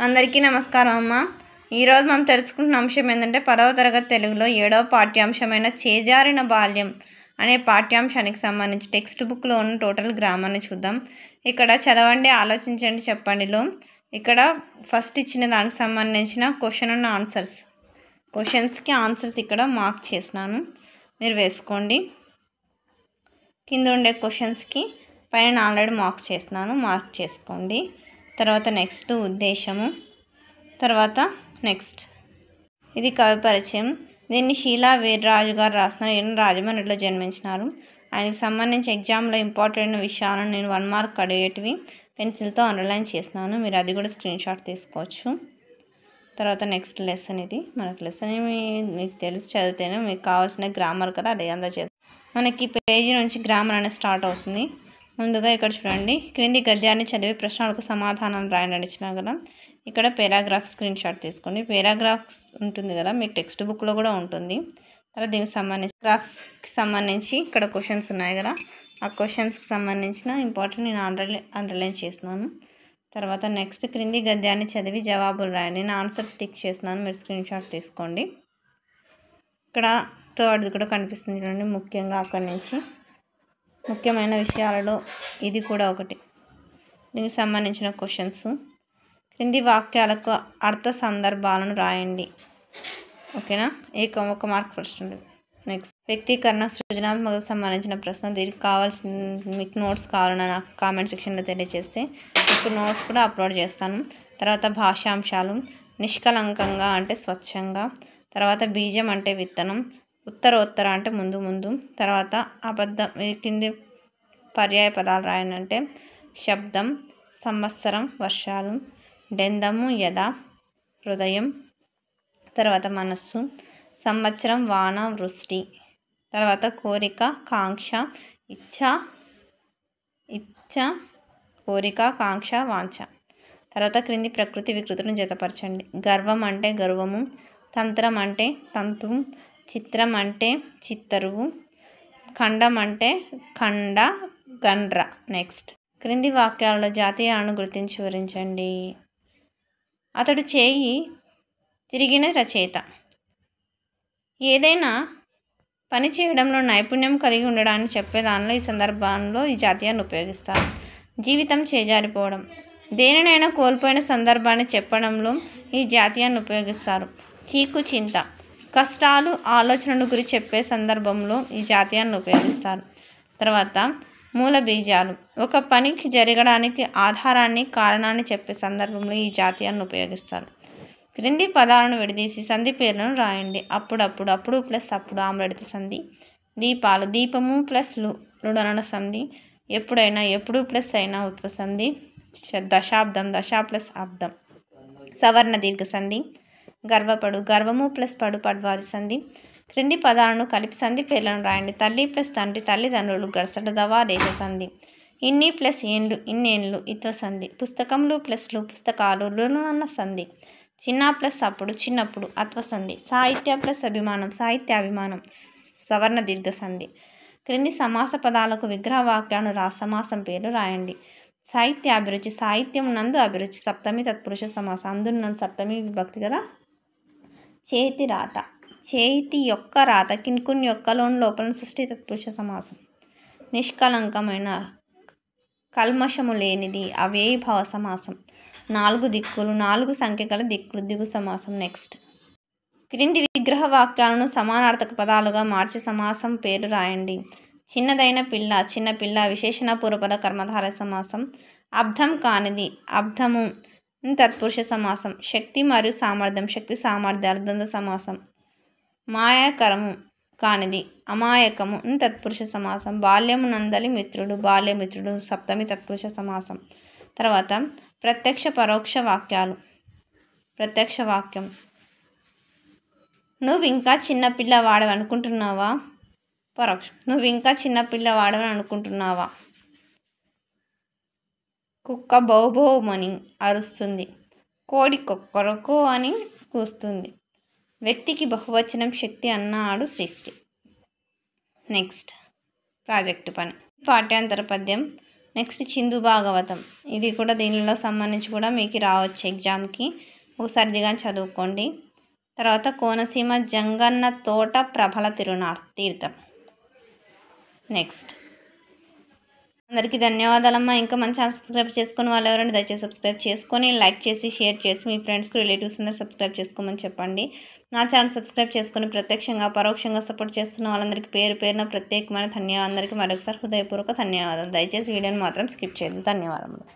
అందరికీ నమస్కారం అమ్మ. ఈరోజు మనం తెలుసుకుంటున్న అంశం ఏంటంటే 10వ తరగతి తెలుగులో 7వ పాఠ్యాంశమైన చేజారిన బాల్యం అనే పాఠ్యాంశానికి సంబంధించి టెక్స్ట్ బుక్లో ఉన్న టోటల్ గ్రామర్ని చూద్దాం. ఇక్కడ చదవండి, ఆలోచించండి, చెప్పండిలో ఇక్కడ ఫస్ట్ ఇచ్చిన దానికి సంబంధించిన క్వశ్చన్ అండ్ ఆన్సర్స్, క్వశ్చన్స్కి ఆన్సర్స్ ఇక్కడ మార్క్ చేసినాను, మీరు వేసుకోండి. కింద ఉండే క్వశ్చన్స్కి పైన ఆల్రెడీ మార్క్ చేసుకోండి. తర్వాత నెక్స్ట్ ఉద్దేశము, తర్వాత నెక్స్ట్ ఇది కవి పరిచయం. దీన్ని షీలా వీర్రాజు గారు రాస్తున్నారు. ఈయన రాజమండ్రిలో జన్మించినారు. ఆయనకి సంబంధించి ఎగ్జామ్లో ఇంపార్టెంట్ విషయాలను నేను 1 మార్క్ అడిగేటివి పెన్సిల్తో అండర్లైన్ చేస్తున్నాను, మీరు అది కూడా స్క్రీన్ షాట్ తీసుకోవచ్చు. తర్వాత నెక్స్ట్ లెసన్, ఇది మనకి లెసన్ మీకు తెలిసి చదివితేనే మీకు కావాల్సిన గ్రామర్ కదా, అది అందజేస్తాను. మనకి పేజీ నుంచి గ్రామర్ అనేది స్టార్ట్ అవుతుంది. ముందుగా ఇక్కడ చూడండి, క్రింది గద్యాన్ని చదివి ప్రశ్నలకు సమాధానం రాయండి ఇచ్చినా కదా. ఇక్కడ పేరాగ్రాఫ్ స్క్రీన్ షాట్ తీసుకోండి. పేరాగ్రాఫ్ ఉంటుంది కదా, మీకు టెక్స్ట్ బుక్లో కూడా ఉంటుంది. తర్వాత దీనికి సంబంధించి గ్రాఫ్కి సంబంధించి ఇక్కడ క్వశ్చన్స్ ఉన్నాయి కదా, ఆ క్వశ్చన్స్కి సంబంధించిన ఇంపార్టెంట్ నేను అండర్లైన్ చేస్తున్నాను. తర్వాత నెక్స్ట్ క్రింది గద్యాన్ని చదివి జవాబులు రాయండి. నేను ఆన్సర్ స్టిక్ చేస్తున్నాను, మీరు స్క్రీన్ షాట్ తీసుకోండి. ఇక్కడ థర్డ్ది కూడా కనిపిస్తుంది చూడండి, ముఖ్యంగా అక్కడి నుంచి ముఖ్యమైన విషయాలలో ఇది కూడా ఒకటి. దీనికి సంబంధించిన క్వశ్చన్స్, క్రింది వాక్యాలకు అర్థ సందర్భాలను రాయండి. ఓకేనా, ఒక మార్క్ ఫస్ట్ ఉంది. నెక్స్ట్ వ్యక్తీకరణ సృజనాత్మకతకు సంబంధించిన ప్రశ్న. దీనికి కావాల్సిన మీకు నోట్స్ కావాలని నాకు కామెంట్ సెక్షన్లో తెలియజేస్తే మీకు నోట్స్ కూడా అప్లోడ్ చేస్తాను. తర్వాత భాషాంశాలు, నిష్కలంకంగా అంటే స్వచ్ఛంగా, తర్వాత బీజం అంటే విత్తనం, ఉత్తరోత్తర అంటే ముందు ముందు, తర్వాత అబద్ధం, కింది పర్యాయ పదాలు రాయండి అంటే శబ్దం, సంవత్సరం, వర్షాలు, డెందము, యద, హృదయం, తర్వాత మనస్సు, సంవత్సరం, వాన, వృష్టి, తర్వాత కోరిక, కాంక్ష, ఇచ్ఛ, కోరిక, కాంక్ష, వాంఛ. తర్వాత క్రింది ప్రకృతి వికృతులను జతపరచండి. గర్వం అంటే గర్వము, తంత్రం అంటే తంతువు, చిత్రం అంటే చిత్తరువు, ఖండం అంటే ఖండ, గండ్ర. నెక్స్ట్ క్రింది వాక్యాలలో జాతీయాలను గుర్తించి వివరించండి. అతడు చేయి తిరిగిన రచయిత. ఏదైనా పని చేయడంలో నైపుణ్యం కలిగి ఉండడాన్ని చెప్పేదానిలో ఈ సందర్భంలో ఈ జాతీయాన్ని ఉపయోగిస్తారు. జీవితం చేజారిపోవడం, దేనినైనా కోల్పోయిన సందర్భాన్ని చెప్పడంలో ఈ జాతీయాన్ని ఉపయోగిస్తారు. చీకు చింత, కష్టాలు, ఆలోచనలు గురించి చెప్పే సందర్భంలో ఈ జాతీయాన్ని ఉపయోగిస్తారు. తర్వాత మూల బీజాలు, ఒక పనికి జరగడానికి ఆధారాన్ని, కారణాన్ని చెప్పే సందర్భంలో ఈ జాతీయాన్ని ఉపయోగిస్తారు. క్రింది పదాలను విడదీసి సంధి పేర్లను రాయండి. అప్పుడప్పుడు, అప్పుడు ప్లస్ అప్పుడు, ఆమ్లెడిత సంధి. దీపాలు, దీపము ప్లస్ లుడన సంధి. ఎప్పుడైనా, ఎప్పుడు ప్లస్ అయినా ఉత్వ సంధి. దశాబ్దం, దశ ప్లస్ అబ్దం, సవర్ణ దీర్ఘ సంధి. గర్వపడు, గర్వము ప్లస్ పడు, పడ్వాది సంధి. క్రింది పదాలను కలిపి సంధి పేర్లను రాయండి. తల్లి ప్లస్ తండ్రి, తల్లిదండ్రులు, గర్సట దవా దేశ సంధి. ఇన్ని ప్లస్ ఏండ్లు, ఇన్నేండ్లు, ఇత్వ సంధి. పుస్తకములు ప్లస్లు, పుస్తకాలు, లునన్న సంధి. చిన్న ప్లస్ అప్పుడు, చిన్నప్పుడు, అత్వ సంధి. సాహిత్య ప్లస్ అభిమానం, సాహిత్యాభిమానం, సవర్ణ దీర్ఘ సంధి. క్రింది సమాస పదాలకు విగ్రహ వాక్యాలను సమాసం పేర్లు రాయండి. సాహిత్య అభిరుచి, సాహిత్యం నందు అభిరుచి, సప్తమి తత్పురుష సమాసం, అందున్న సప్తమి విభక్తి కదా. చేతి రాత, చేతి యొక్క రాత, కిన్కున్ యొక్క లోపల సృష్టి తత్పురుష సమాసం. నిష్కలంకమైన, కల్మషము లేనిది, అవ్యయీభావ సమాసం. 4 దిక్కులు, 4 సంఖ్య గల దిక్కులు, దిగు సమాసం. నెక్స్ట్ క్రింది విగ్రహ వాక్యాలను సమానార్థక పదాలుగా మార్చి సమాసం పేర్లు రాయండి. చిన్నదైన పిల్ల, చిన్న పిల్ల, విశేషణ పూర్వపద కర్మధార సమాసం. అబ్ధం కానిది, అబ్ధము తత్పురుష సమాసం. శక్తి మరియు సామర్థ్యం, శక్తి సామర్థ్యాలు, ద్వంద్వ సమాసం. మాయాకరము కానిది, అమాయకము తత్పురుష సమాసం. బాల్యము నందలి మిత్రుడు, బాల్యమిత్రుడు, సప్తమి తత్పురుష సమాసం. తర్వాత ప్రత్యక్ష పరోక్ష వాక్యాలు. ప్రత్యక్ష వాక్యం, నువ్వు ఇంకా చిన్నపిల్లవాడని అనుకుంటున్నావా. పరోక్షం, నువ్వు ఇంకా చిన్నపిల్లవాడని అనుకుంటున్నావా. కుక్క బౌబౌమని అరుస్తుంది, కోడి కొక్కరకో అని కూస్తుంది. వ్యక్తికి బహువచనం శక్తి అన్నాడు సృష్టి. నెక్స్ట్ ప్రాజెక్టు పని. పాఠ్యాంతర పద్యం. నెక్స్ట్ చిందు భాగవతం, ఇది కూడా దీనిలో సంబంధించి కూడా మీకు రావచ్చు ఎగ్జామ్కి, ఒకసారి దిగా చదువుకోండి. తర్వాత కోనసీమ జంగన్న తోట ప్రభల తీర్థం. నెక్స్ట్ అందరికీ ధన్యవాదాలమ్మా. ఇంకా మన ఛానల్ సబ్స్క్రైబ్ చేసుకుని వాళ్ళు ఎవరైనా దయచేసి సబ్స్క్రైబ్ చేసుకొని లైక్ చేసి షేర్ చేసి మీ ఫ్రెండ్స్కి రిలేటివ్స్ అందరూ సబ్స్క్రైబ్ చేసుకోమని చెప్పండి. నా ఛానల్ సబ్స్క్రైబ్ చేసుకుని ప్రత్యక్షంగా పరోక్షంగా సపోర్ట్ చేస్తున్న వాళ్ళందరికీ పేరు పేరున ప్రత్యేకమైన ధన్యవాదాలు. అందరికీ మరొకసారి హృదయపూర్వక ధన్యవాదాలు. దయచేసి వీడియోని మాత్రం స్కిప్ చేయదు. ధన్యవాదములు.